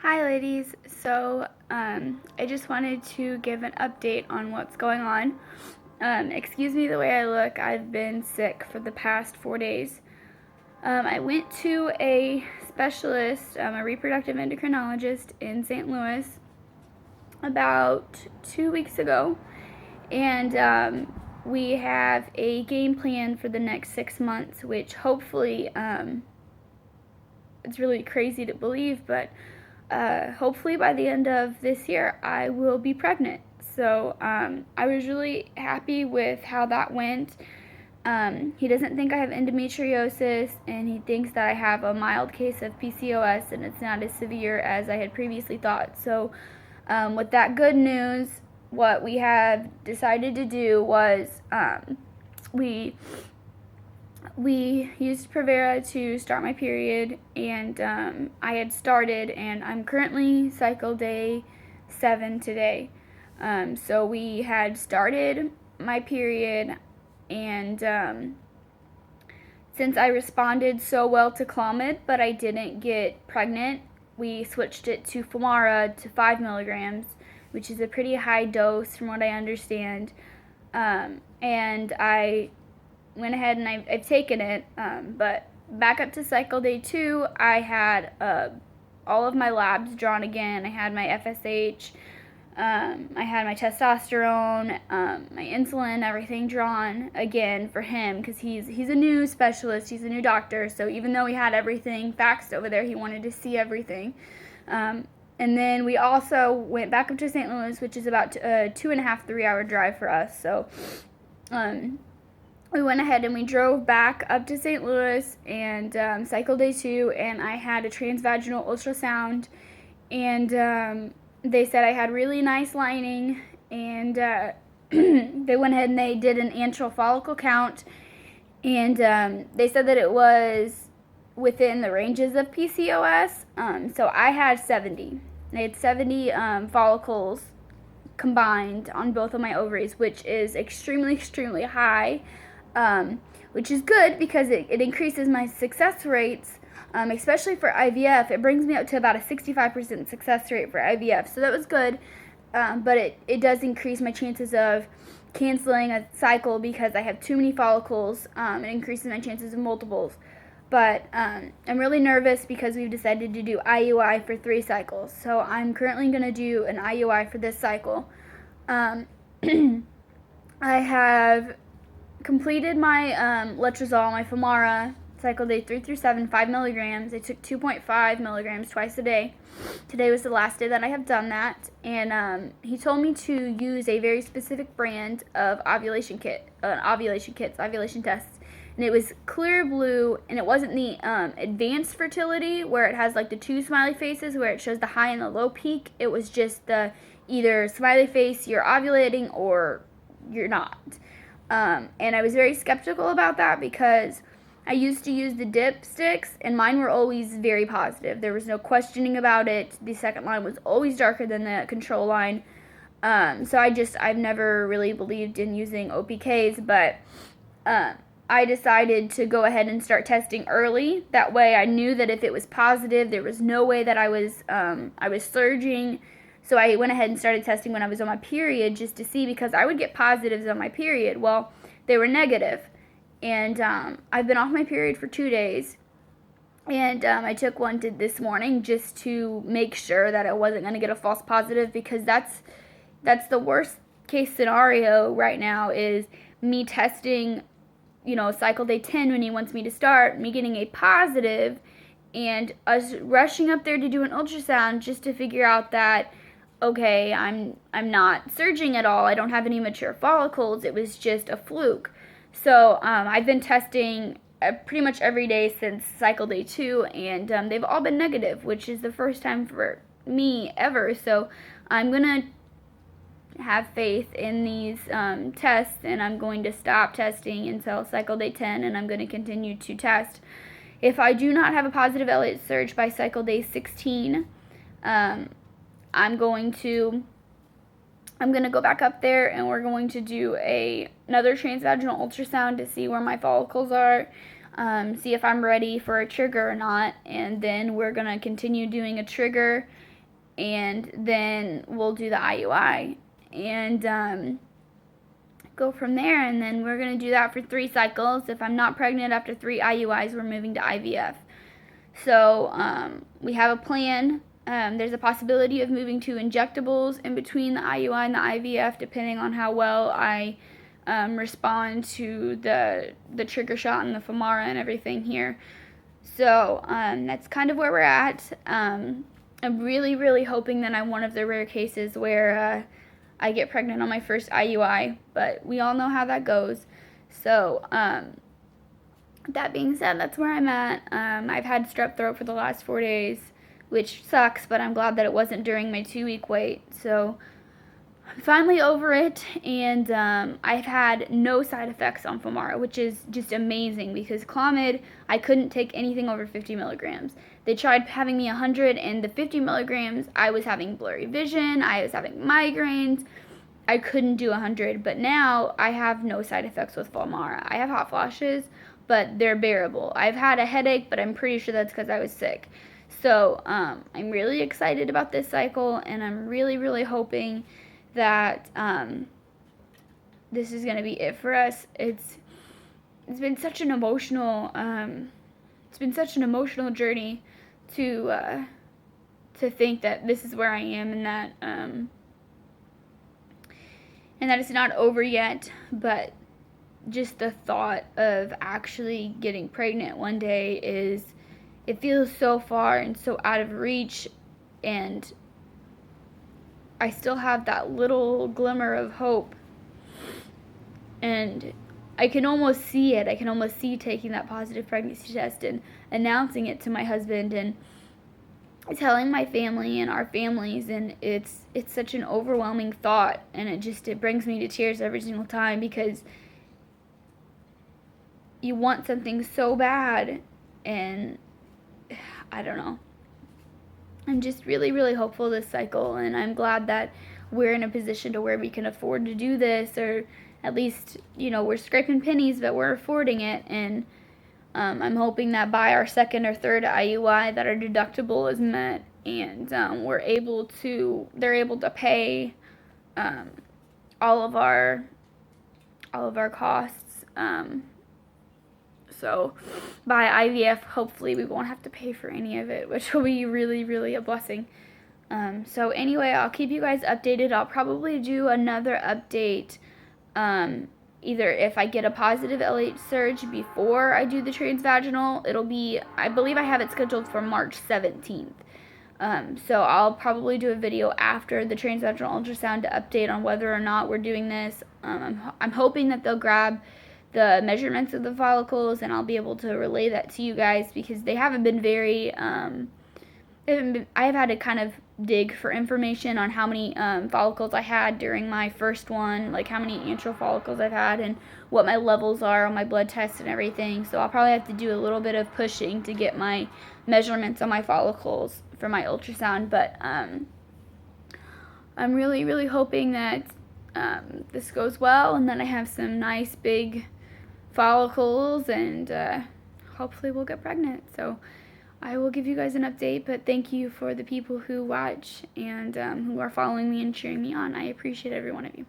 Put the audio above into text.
Hi ladies, I just wanted to give an update on what's going on. Excuse me the way I look, I've been sick for the past 4 days. I went to a specialist, a reproductive endocrinologist in St. Louis about 2 weeks ago, and we have a game plan for the next 6 months, which hopefully, it's really crazy to believe, but hopefully by the end of this year I will be pregnant. So I was really happy with how that went. He doesn't think I have endometriosis, and he thinks that I have a mild case of PCOS and it's not as severe as I had previously thought. So with that good news, what we have decided to do was we used Provera to start my period, and I had started, and I'm currently cycle day 7 today. So we had started my period, and since I responded so well to Clomid, but I didn't get pregnant, we switched it to Femara to 5 milligrams, which is a pretty high dose from what I understand. And I went ahead and I've taken it, but back up to cycle day 2, I had all of my labs drawn again. I had my FSH, I had my testosterone, my insulin, everything drawn again for him, because he's a new specialist, he's a new doctor, so even though he had everything faxed over there, he wanted to see everything. And then we also went back up to St. Louis, which is about a 2.5, 3-hour drive for us, so we went ahead and we drove back up to St. Louis and cycle day 2, and I had a transvaginal ultrasound, and they said I had really nice lining, and they went ahead and they did an antral follicle count, and they said that it was within the ranges of PCOS. So I had 70. I had 70 follicles combined on both of my ovaries, which is extremely high. Which is good because it increases my success rates, especially for IVF. It brings me up to about a 65% success rate for IVF, so that was good, but it does increase my chances of canceling a cycle because I have too many follicles. It increases my chances of multiples, but I'm really nervous because we've decided to do IUI for 3 cycles, so I'm currently going to do an IUI for this cycle. I have completed my letrozole, my Femara, cycle day 3 through 7, 5 milligrams. I took 2.5 milligrams twice a day. Today was the last day that I have done that, and he told me to use a very specific brand of ovulation tests, and it was clear blue, and it wasn't the advanced fertility where it has like the 2 smiley faces where it shows the high and the low peak. It was just the either smiley face, you're ovulating, or you're not. And I was very skeptical about that because I used to use the dipsticks, and mine were always very positive. There was no questioning about it. The second line was always darker than the control line. So I've never really believed in using OPKs, but I decided to go ahead and start testing early. That way I knew that if it was positive, there was no way that I was surging. So I went ahead and started testing when I was on my period just to see, because I would get positives on my period. Well, they were negative. And I've been off my period for 2 days. And I took one this morning just to make sure that I wasn't going to get a false positive, because that's the worst case scenario right now, is me testing, cycle day 10 when he wants me to start, me getting a positive, and us rushing up there to do an ultrasound just to figure out that, okay, I'm not surging at all. I don't have any mature follicles. It was just a fluke. So I've been testing pretty much every day since cycle day 2, and they've all been negative, which is the first time for me ever. So I'm going to have faith in these tests, and I'm going to stop testing until cycle day 10, and I'm going to continue to test. If I do not have a positive Elliott surge by cycle day 16, I'm going to go back up there, and we're going to do another transvaginal ultrasound to see where my follicles are, see if I'm ready for a trigger or not, and then we're going to continue doing a trigger and then we'll do the IUI and go from there. And then we're going to do that for 3 cycles. If I'm not pregnant after 3 IUIs, we're moving to IVF. So we have a plan. There's a possibility of moving to injectables in between the IUI and the IVF, depending on how well I respond to the trigger shot and the Femara and everything here. So that's kind of where we're at. I'm really, really hoping that I'm one of the rare cases where I get pregnant on my first IUI, but we all know how that goes. So that being said, that's where I'm at. I've had strep throat for the last 4 days, which sucks, but I'm glad that it wasn't during my 2-week wait. So I'm finally over it, and I've had no side effects on Femara, which is just amazing because Clomid, I couldn't take anything over 50 milligrams. They tried having me 100, and the 50 milligrams, I was having blurry vision, I was having migraines. I couldn't do 100, but now I have no side effects with Femara. I have hot flashes, but they're bearable. I've had a headache, but I'm pretty sure that's because I was sick. So I'm really excited about this cycle, and I'm really, really hoping that this is going to be it for us. It's been such an emotional journey to think that this is where I am, and that it's not over yet. But just the thought of actually getting pregnant one day it feels so far and so out of reach, and I still have that little glimmer of hope, and I can almost see it. I can almost see taking that positive pregnancy test and announcing it to my husband and telling my family and our families, and it's such an overwhelming thought, and it brings me to tears every single time because you want something so bad, and I don't know. I'm just really, really hopeful this cycle, and I'm glad that we're in a position to where we can afford to do this, or at least, we're scraping pennies, but we're affording it, and I'm hoping that by our 2nd or 3rd IUI that our deductible is met, and they're able to pay all of our costs. So by IVF, hopefully we won't have to pay for any of it, which will be really, really a blessing. So anyway, I'll keep you guys updated. I'll probably do another update either if I get a positive LH surge before I do the transvaginal. It'll be, I believe I have it scheduled for March 17th. So I'll probably do a video after the transvaginal ultrasound to update on whether or not we're doing this. I'm hoping that they'll grab the measurements of the follicles, and I'll be able to relay that to you guys because they haven't been very, I've had to kind of dig for information on how many follicles I had during my first one, like how many antral follicles I've had and what my levels are on my blood tests and everything. So I'll probably have to do a little bit of pushing to get my measurements on my follicles for my ultrasound, but I'm really, really hoping that this goes well, and then I have some nice big follicles, and hopefully we'll get pregnant. So I will give you guys an update, but thank you for the people who watch and who are following me and cheering me on. I appreciate every one of you.